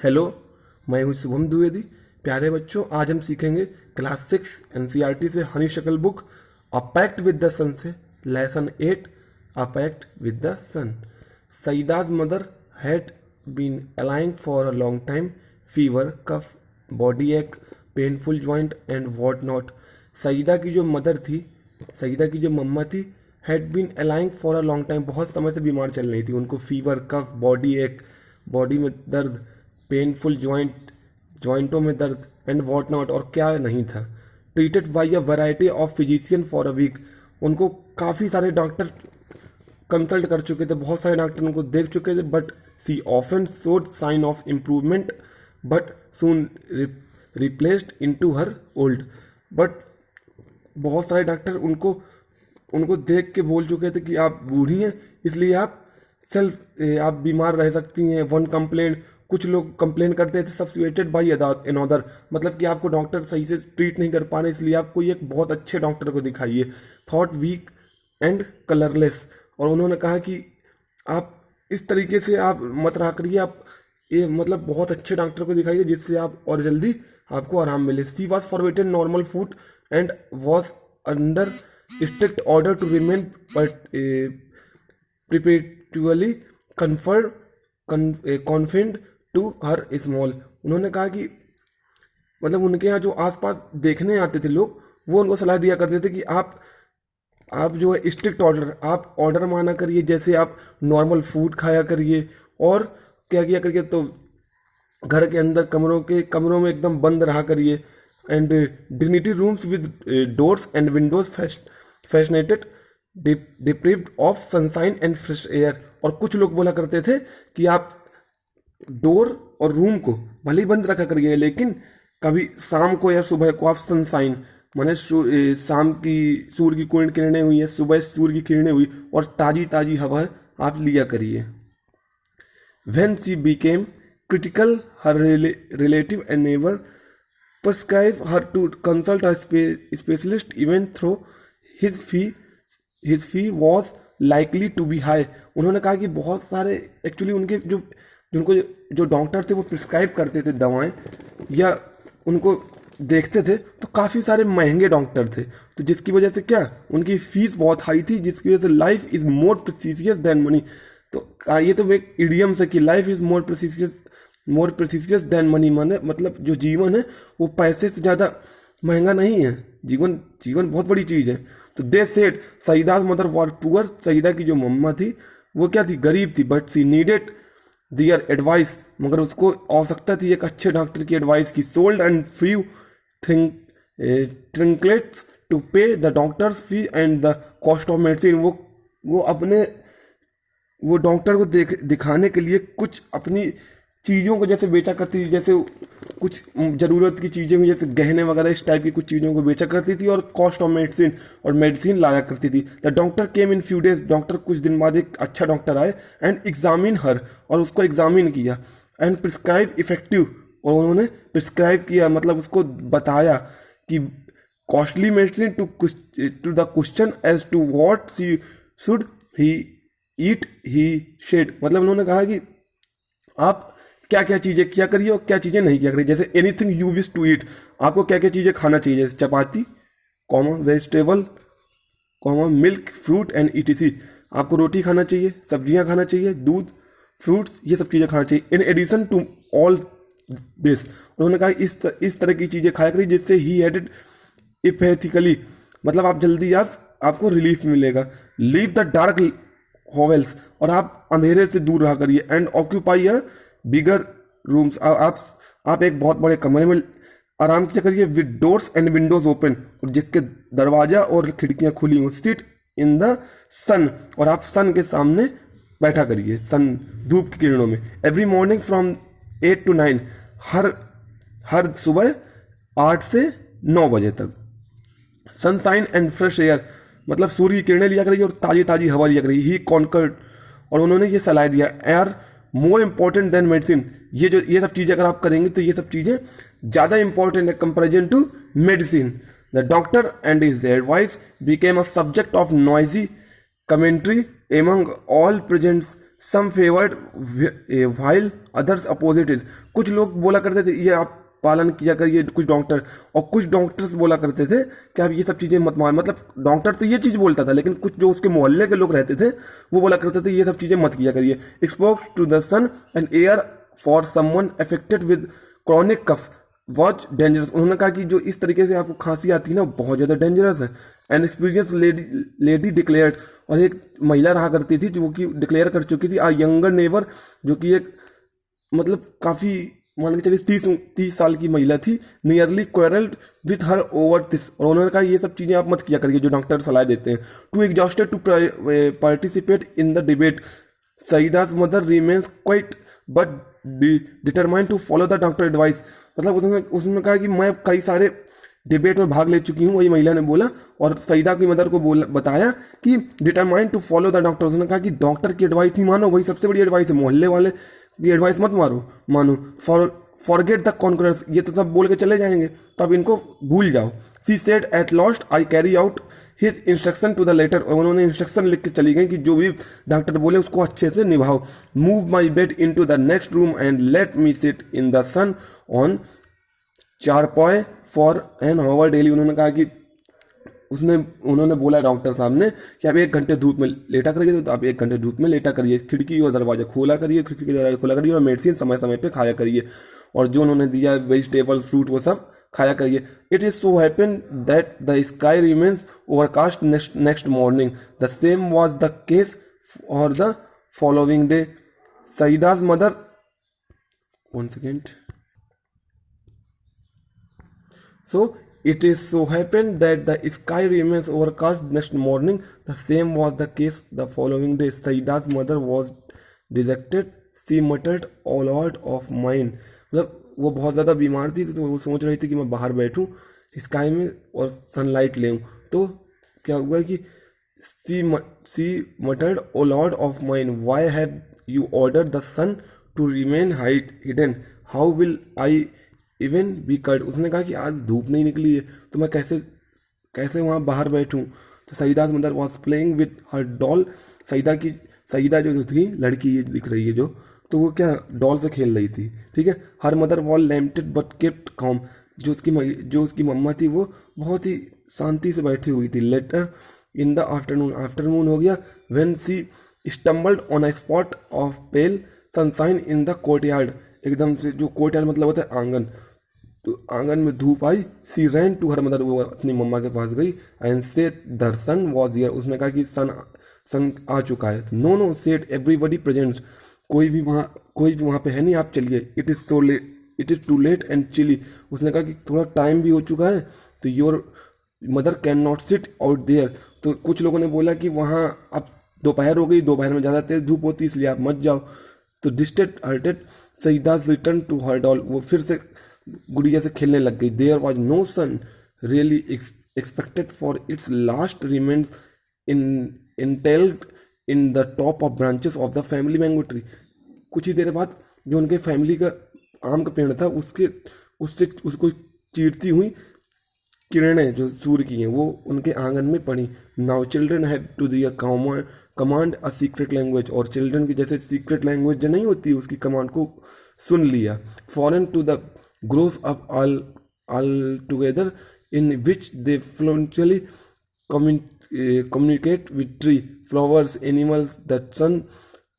Hello, मैं हूँ शुभम द्विवेदी। प्यारे बच्चों, आज हम सीखेंगे क्लास 6 एनसीईआरटी से honeysuckle book a pact with the sun से lesson 8 a pact with the sun. Saida's mother had been ailing for a long time, fever, cough, body ache, painful joint and what not. Saida की जो mother थी, सईदा की जो मम्मा थी, had been ailing for a long time, बहुत समय से बीमार चल रही थी। उनको फीवर, कफ, बॉडी एक, बॉडी में दर्द, पेनफुल जॉइंट, जॉइंटों में दर्द एंड वॉट नॉट, और क्या नहीं था। Treated by a variety of physician for a week, उनको काफ़ी सारे डॉक्टर कंसल्ट कर चुके थे, बहुत सारे डॉक्टर उनको देख चुके थे। But she often showed sign of improvement but soon replaced into her old. बट बहुत सारे डॉक्टर उनको उनको देख के बोल चुके थे कि आप बूढ़ी हैं, इसलिए आप बीमार रह सकती हैं। वन कंप्लेंट, कुछ लोग कंप्लेन करते थे सब्सिट्यूटेड बाई अनदर, मतलब कि आपको डॉक्टर सही से ट्रीट नहीं कर पा रहे, इसलिए आप कोई एक बहुत अच्छे डॉक्टर को दिखाइए। थॉट वीक एंड कलरलेस, और उन्होंने कहा कि आप इस तरीके से आप मत रहा करिए, आप ये मतलब बहुत अच्छे डॉक्टर को दिखाइए जिससे आप और जल्दी आपको आराम मिले। She was forbidden normal food and was under strict order to remain perpetually conferred confined to her small। उन्होंने कहा कि मतलब उनके यहाँ जो आसपास देखने आते थे लोग, वो उनको सलाह दिया करते थे कि आप जो है स्ट्रिक्ट ऑर्डर, आप ऑर्डर माना करिए, जैसे आप नॉर्मल फूड खाया करिए, और क्या किया करिए, तो घर के अंदर कमरों में एकदम बंद रहा करिए। And dignity rooms with doors and windows fastened deprived of sunshine and fresh air. और कुछ लोग बोला करते थे कि आप डोर और रूम को भले ही बंद रखा करिए, लेकिन कभी शाम को या सुबह को आप सनशाइन माने शाम की सूर्य की कोई किरणें हुई या सुबह सूर्य की किरणें हुई और ताज़ी ताज़ी हवा आप लिया करिए। When she became critical, her relative and neighbor prescribed her to consult a specialist, even though his fee was likely to be high। उन्होंने कहा कि बहुत सारे एक्चुअली उनके जो डॉक्टर थे वो प्रिस्क्राइब करते थे दवाएं या उनको देखते थे, तो काफ़ी सारे महंगे डॉक्टर थे, तो जिसकी वजह से क्या उनकी फीस बहुत हाई थी, जिसकी वजह से life is more precious than money. तो ये तो एक इडियम से कि life is more precious than money, माने मतलब जो जीवन है वो पैसे से ज़्यादा महंगा नहीं है। जीवन बहुत बड़ी चीज़ है। तो they said Saida's mother was poor, Saida की जो मम्मा थी वो क्या थी, गरीब थी। But she needed their advice, मगर उसको आवश्यकता थी एक अच्छे डॉक्टर की एडवाइस की। सोल्ड एंड फ्यू ट्रिंकलेट्स टू पे the doctors fee and the cost of medicine. वो अपने वो डॉक्टर को दिखाने के लिए कुछ अपनी चीज़ों को जैसे बेचा करती थी, जैसे कुछ ज़रूरत की चीज़ें हुई जैसे गहने वगैरह, इस टाइप की कुछ चीज़ों को बेचा करती थी, और कॉस्ट ऑफ मेडिसिन लाया करती थी। The doctor came in few days, doctor कुछ दिन बाद एक अच्छा डॉक्टर आए एंड एग्जामिन हर, और उसको एग्जामिन किया, एंड प्रिस्क्राइब इफेक्टिव, और उन्होंने प्रिस्क्राइब किया मतलब उसको बताया कि costly medicine to the question as to what she should he eat he said, मतलब उन्होंने कहा कि आप क्या क्या चीज़ें किया करिए और क्या चीज़ें नहीं किया करिए। जैसे anything you wish to eat, आपको क्या क्या चीज़ें खाना चाहिए, जैसे chapati, vegetable, milk, fruit and etc, आपको रोटी खाना चाहिए, सब्जियां खाना चाहिए, दूध, फ्रूट्स, ये सब चीज़ें खाना चाहिए। In addition to all this, उन्होंने कहा इस तरह की चीज़ें खाया करिए जिससे ही एडेड इफेथिकली, मतलब आप जल्दी आपको रिलीफ मिलेगा। लीव द डार्क हॉवेल्स, और आप अंधेरे से दूर रहा करिए। And occupy a bigger rooms, आप एक बहुत बड़े कमरे में आराम किया करिए। With doors and Windows open, और जिसके दरवाजा और खिड़कियां खुली हों। सिट इन द सन, और आप सन के सामने बैठा करिए, सन धूप की किरणों में। एवरी मॉर्निंग फ्रॉम 8 to 9, हर सुबह 8 से 9 बजे तक। सनशाइन एंड फ्रेश एयर, मतलब सूर्य की किरणें लिया करिए और ताज़ी ताज़ी हवा लिया करिए। ही कॉन्कर्ड, और उन्होंने ये सलाह दिया, air more important than medicine, ये सब चीज़ें अगर आप करेंगे तो ये सब चीज़ें ज़्यादा इंपॉर्टेंट है comparison to medicine. The doctor and his advice became a subject of noisy commentary among all presents some favoured while others opposite is. कुछ लोग बोला करते थे ये आप पालन किया करिए, कुछ डॉक्टर, और कुछ डॉक्टर्स बोला करते थे कि आप ये सब चीज़ें मत मार, मतलब डॉक्टर तो ये चीज़ बोलता था, लेकिन कुछ जो उसके मोहल्ले के लोग रहते थे वो बोला करते थे ये सब चीज़ें मत किया करिए। Expose to the sun and air for someone affected with chronic cough watch dangerous. उन्होंने कहा कि जो इस तरीके से आपको खांसी आती है ना बहुत ज़्यादा डेंजरस है। एंड एक्सपीरियंस लेडी डिक्लेयर्ड, और एक महिला रहा करती थी जो कि डिक्लेयर कर चुकी थी, आ यंगर नेबर, जो कि एक मतलब काफ़ी मान के चलिए 30 साल की महिला थी, nearly quarrelled with her over this. और उन्होंने कहा ये सब चीज़ें आप मत किया करिए जो डॉक्टर सलाह देते हैं। Too exhausted to participate in the debate, Saida's mother remains quite but determined to follow the doctor advice. मतलब उसने कहा कि मैं कई सारे डिबेट में भाग ले चुकी हूँ, वही महिला ने बोला, और सईदा की मदर को बताया कि determined to follow the doctor. उसने कहा कि डॉक्टर की एडवाइस ही मानो, वही सबसे बड़ी एडवाइस है, मोहल्ले वाले की एडवाइस मत मानो। फॉरगेट द कॉन्करेंस, ये तो सब बोल के चले जाएंगे, तब इनको भूल जाओ। She said at last I carry out his instruction to the letter, और उन्होंने इंस्ट्रक्शन लिख के चली गई कि जो भी डॉक्टर बोले उसको अच्छे से निभाओ। Move my bed into the next room and let me sit in the sun on charpoy for an hour daily. उन्होंने कहा कि उन्होंने बोला डॉक्टर साहब ने कि आप 1 घंटे धूप में लेटा करिए, तो आप 1 घंटे धूप में लेटा करिए, खिड़की और दरवाजा खोला करिए, खिड़की का दरवाजा खोला करिए, और मेडिसिन समय समय पे खाया करिए, और जो उन्होंने दिया वेजिटेबल फ्रूट वो सब खाया करिए। It is so happen that the sky remains overcast next morning, the same was the case और the following day. Saida's mother, 1 second. So it is so happened that the sky remains overcast next morning. The same was the case the following day. Saida's mother was dejected. She muttered, "O Lord of mine." मतलब वो बहुत ज़्यादा बीमार थी, तो वो सोच रही थी कि मैं बाहर बैठूं स्काई में और सनलाइट ले, तो क्या हुआ कि she muttered, "O Lord of mine, why have you ordered the sun to remain hidden? How will I even be cut?" उसने कहा कि आज धूप नहीं निकली है तो मैं कैसे वहाँ बाहर बैठूँ। तो Saida's mother was playing with her doll. Saida जो थी लड़की, ये दिख रही है जो, तो वो क्या डॉल से खेल रही थी, ठीक है। Her mother was lamented but kept calm. जो उसकी मम्मा थी वो बहुत ही शांति से बैठी हुई थी। लेटर इन द आफ्टरनून हो गया, when she stumbled on a spot of pale sunshine in the courtyard. एकदम से, जो कोर्टयार्ड मतलब होता है आंगन, तो आंगन में धूप आई। सी रैन टू हर मदर, वो अपनी मम्मा के पास गई। एंड से द सन वॉज हियर, उसने कहा कि सन आ चुका है। नो सेड एवरीबडी प्रेजेंट, कोई भी वहाँ पे है नहीं, आप चलिए। It is too late and chilly, उसने कहा कि थोड़ा टाइम भी हो चुका है, तो your mother can not sit out there. तो कुछ लोगों ने बोला कि वहाँ अब दोपहर हो गई, दोपहर में ज़्यादा तेज धूप होती है, इसलिए आप मत जाओ। तो dishearted Saida's return to her doll, वो फिर से गुड़िया से खेलने लग गई। There was no sun really expected for its last remains entailed in the top of branches of the family mango tree. कुछ ही देर बाद जो उनके फैमिली का आम का पेड़ था उसको चीरती हुई किरणें जो सूर्य की हैं वो उनके आंगन में पड़ी। Now children have to their command a secret language, और चिल्ड्रन की जैसे सीक्रेट लैंग्वेज जो नहीं होती उसकी कमांड को सुन लिया। Foreign to the grows up all together in which they fluently communicate with tree, flowers, animals, the sun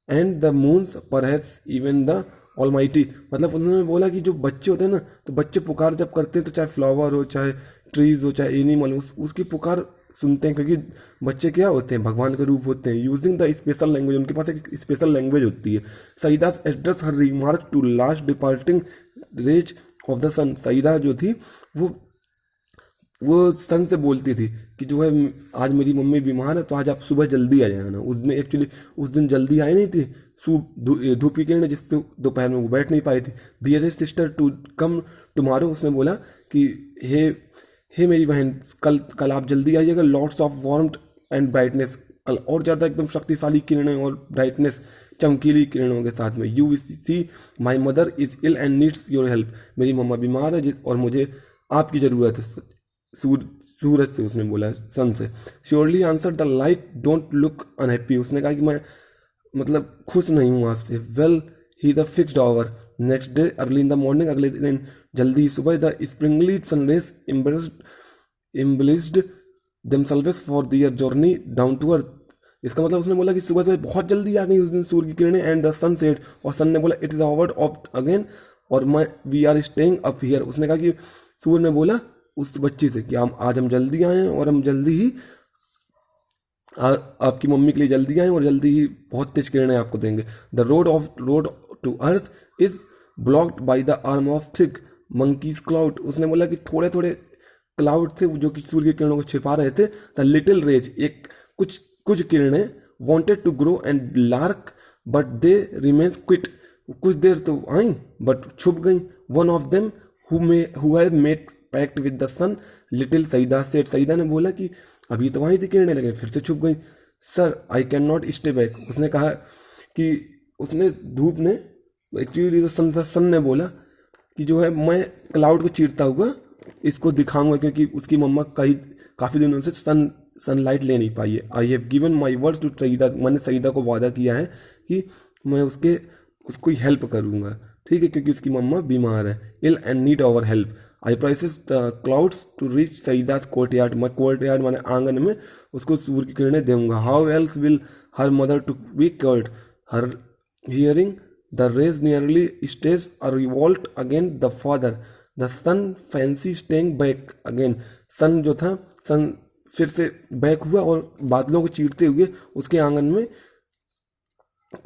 and the moons, perhaps even the almighty। मतलब उन्होंने बोला कि जो बच्चे होते हैं ना, तो बच्चे पुकार जब करते हैं तो चाहे फ्लावर हो, चाहे ट्रीज हो, चाहे एनिमल हो, उसकी पुकार सुनते हैं, क्योंकि बच्चे क्या होते हैं, भगवान के रूप होते हैं। यूजिंग द स्पेशल लैंग्वेज, उनके पास एक स्पेशल लैंग्वेज होती है। Saida's address her remark to last departing rays of the sun. Saida जो थी वो सन से बोलती थी कि जो है आज मेरी मम्मी बीमार है, तो आज आप सुबह जल्दी आ जाना। उस दिन जल्दी आई नहीं थी, धूप की किरणें जिससे दोपहर में वो बैठ नहीं पाई थी। Dearest sister to come tomorrow, उसने बोला कि हे मेरी बहन, कल आप जल्दी आइएगा। Lots of warmth and brightness, कल और ज़्यादा एकदम शक्तिशाली किरणें और ब्राइटनेस, चमकीली किरणों के साथ में। You see my mother is ill and needs your help, मेरी मम्मा बीमार है और मुझे आपकी ज़रूरत है। सूरज से उसने बोला, सन से। Surely answer the light, don't look unhappy, उसने कहा कि मतलब खुश नहीं हूँ आपसे। Well he the fixed hour next day early in the morning, अगले दिन जल्दी ही सुबह, the sprightly sunrays embellished themselves for their journey down to earth. इसका मतलब उसने बोला कि सुबह सुबह बहुत जल्दी आ गई उस दिन सूर्य की किरणें, एंड द सन सेड, और सन ने बोला it is our off again, और मैं we are staying up here. उसने कहा कि सूर्य ने बोला उस बच्ची से कि हम आज हम जल्दी आए हैं और हम जल्दी ही आपकी मम्मी के लिए जल्दी आए और जल्दी ही बहुत तेज किरणें आपको देंगे। The road to earth is blocked by the arm of thick monkeys cloud. उसने बोला कि थोड़े थोड़े क्लाउड थे जो कि सूर्य की किरणों को छिपा रहे थे। द लिटिल रेज, एक कुछ कुछ किरणें wanted to grow and lark but they remains quit. कुछ देर तो आई बट छुप गई। One of them who had made pact with the sun, little Saida said. Saida ने बोला कि अभी तो वहीं थी किरणें, लेकिन फिर से छुप गई। Sir I can not stay back. उसने कहा कि उसने धूप ने एक्चुअली सन ने बोला कि जो है मैं क्लाउड को चीरता हुआ इसको दिखाऊंगा, क्योंकि उसकी मम्मा काफ़ी दिनों से सनलाइट ले नहीं पाई है। I have given my words to Saida, मैंने सईदा को वादा किया है कि मैं उसको हेल्प करूंगा, ठीक है, क्योंकि उसकी मम्मा बीमार है, ill and need our help. I prices clouds to reach Saida's courtyard, मैं कोर्टयार्ड माने आंगन में उसको सूर्य की किरणें दूंगा। How else will her mother to be cured her hearing the rays nearly stage a revolt again the father the sun fancy staying back again. Sun जो था, सन फिर से बैक हुआ और बादलों को चीरते हुए उसके आंगन में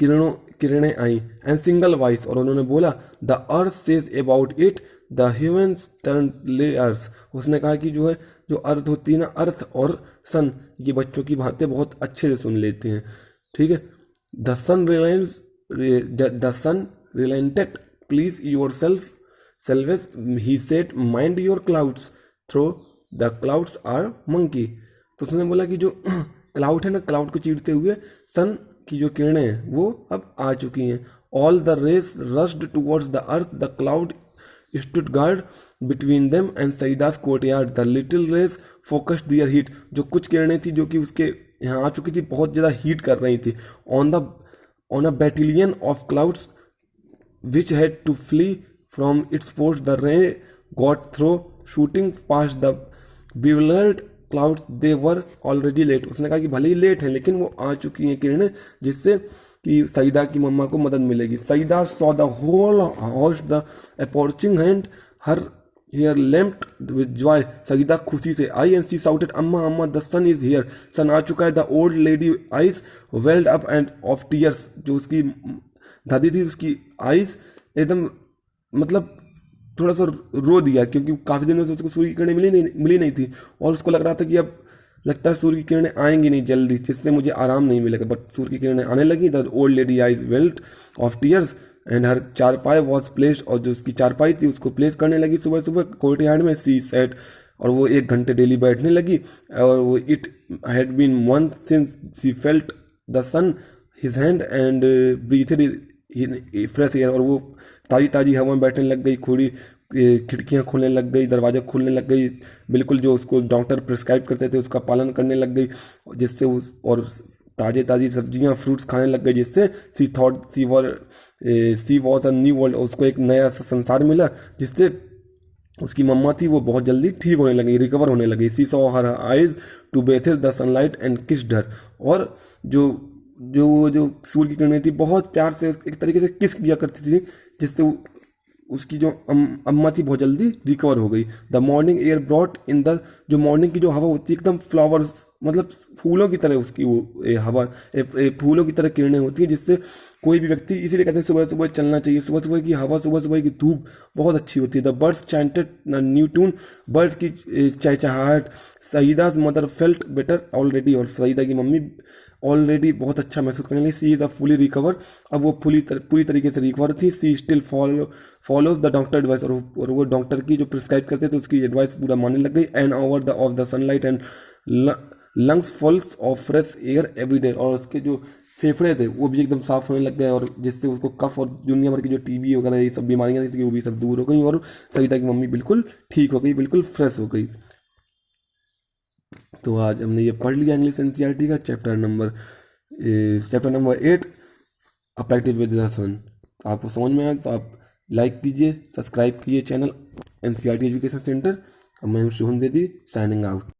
किरणें आई। एंड सिंगल वॉइस, और उन्होंने बोला the earth says about it the humans turn layers. उसने कहा कि जो है जो अर्थ होती है ना, अर्थ और सन ये बच्चों की बातें बहुत अच्छे से सुन लेते हैं, ठीक है। The sun relented please yourself selves he said mind your clouds throw the clouds are monkey. तो उसने बोला कि जो क्लाउड है ना, क्लाउड को चीरते हुए सन की जो किरणें हैं वो अब आ चुकी हैं। All the rays rushed towards the earth the cloud stood guard between them and Saida's courtyard the little rays focused their heat. जो कुछ किरणें थी जो कि उसके यहाँ आ चुकी थी, बहुत ज़्यादा हीट कर रही थी। On a battalion of clouds which had to flee from its post the ray got through shooting past the bewildered clouds they were already late. उसने कहा कि भले ही लेट है लेकिन वो आ चुकी हैं किरणें, जिससे कि सईदा की मम्मा को मदद मिलेगी। Saida saw the whole house the approaching hand her here lamped with joy. Saida खुशी से आई एंड शी शाउटेड अम्मा अम्मा द सन इज हियर। सन आ चुका है। The old lady eyes welled up and of tears. जो उसकी दादी थी उसकी आईज एकदम मतलब थोड़ा सा रो दिया, क्योंकि काफ़ी दिनों से उसको सूर्य की किरणें मिली नहीं थी, और उसको लग रहा था कि अब लगता है सूर्य की किरणें आएंगी नहीं जल्दी, जिससे मुझे आराम नहीं मिलेगा। बट सूर्य की किरणें आने लगी। The old lady eyes welt of tears and her charpai was placed, और जो उसकी चारपाई थी उसको प्लेस करने लगी सुबह सुबह कोर्टयार्ड में। सी सेट, और वो 1 घंटे डेली बैठने लगी। और वो it had been month since she felt the sun his hand and breathed fresh air. और वो ताज़ी ताज़ी हवा में बैठने लग गई, खिड़कियाँ खोलने लग गई, दरवाजा खोलने लग गई, बिल्कुल जो उसको डॉक्टर प्रिस्क्राइब करते थे उसका पालन करने लग गई, जिससे और ताज़े ताज़ी सब्जियाँ फ्रूट्स खाने लग गई, जिससे सी वॉज अ न्यू वर्ल्ड। उसको एक नया संसार मिला, जिससे उसकी मम्मा थी वो बहुत जल्दी ठीक होने लगी, रिकवर होने लगी। She saw her eyes to bathe the sunlight and kissed her. और जो सूर्य की किरणें थी बहुत प्यार से एक तरीके से किस किया करती थी, जिससे उसकी जो अम्मा थी बहुत जल्दी रिकवर हो गई। The morning air brought in the, जो मॉर्निंग की जो हवा होती है एकदम फ्लावर्स मतलब फूलों की तरह उसकी वो हवा फूलों की तरह किरणें होती है, जिससे कोई भी व्यक्ति, इसीलिए कहते हैं सुबह सुबह चलना चाहिए। सुबह सुबह की हवा, सुबह सुबह की धूप बहुत अच्छी होती है। The birds chanted new tune, birds की चहचहाहट। सईदास मदर फेल्ट बेटर ऑलरेडी, और सईदा की मम्मी ऑलरेडी बहुत अच्छा महसूस करने लगी। She is a fully recover, अब वो पूरी तरीके से रिकवर थी। She still follows the doctor advice, और वो डॉक्टर की जो प्रिस्क्राइब करते थे उसकी एडवाइस पूरा मानने लग गई। And over the of the sunlight and lungs fulls of fresh air every day, और उसके जो फेफड़े थे वो भी एकदम साफ होने लग गए, और जिससे उसको कफ और दुनिया भर की जो टीबी वगैरह ये सब बीमारियां थी वो भी सब दूर हो गई, और सईदा की मम्मी बिल्कुल ठीक हो गई, बिल्कुल फ्रेश हो गई। तो आज हमने ये पढ़ लिया इंग्लिश एनसीईआरटी का chapter number 8 affected with the sun. आपको समझ में आया तो आप लाइक कीजिए, सब्सक्राइब कीजिए चैनल NCERT एजुकेशन सेंटर। और मैं हूँ शुभम देदी, साइनिंग आउट।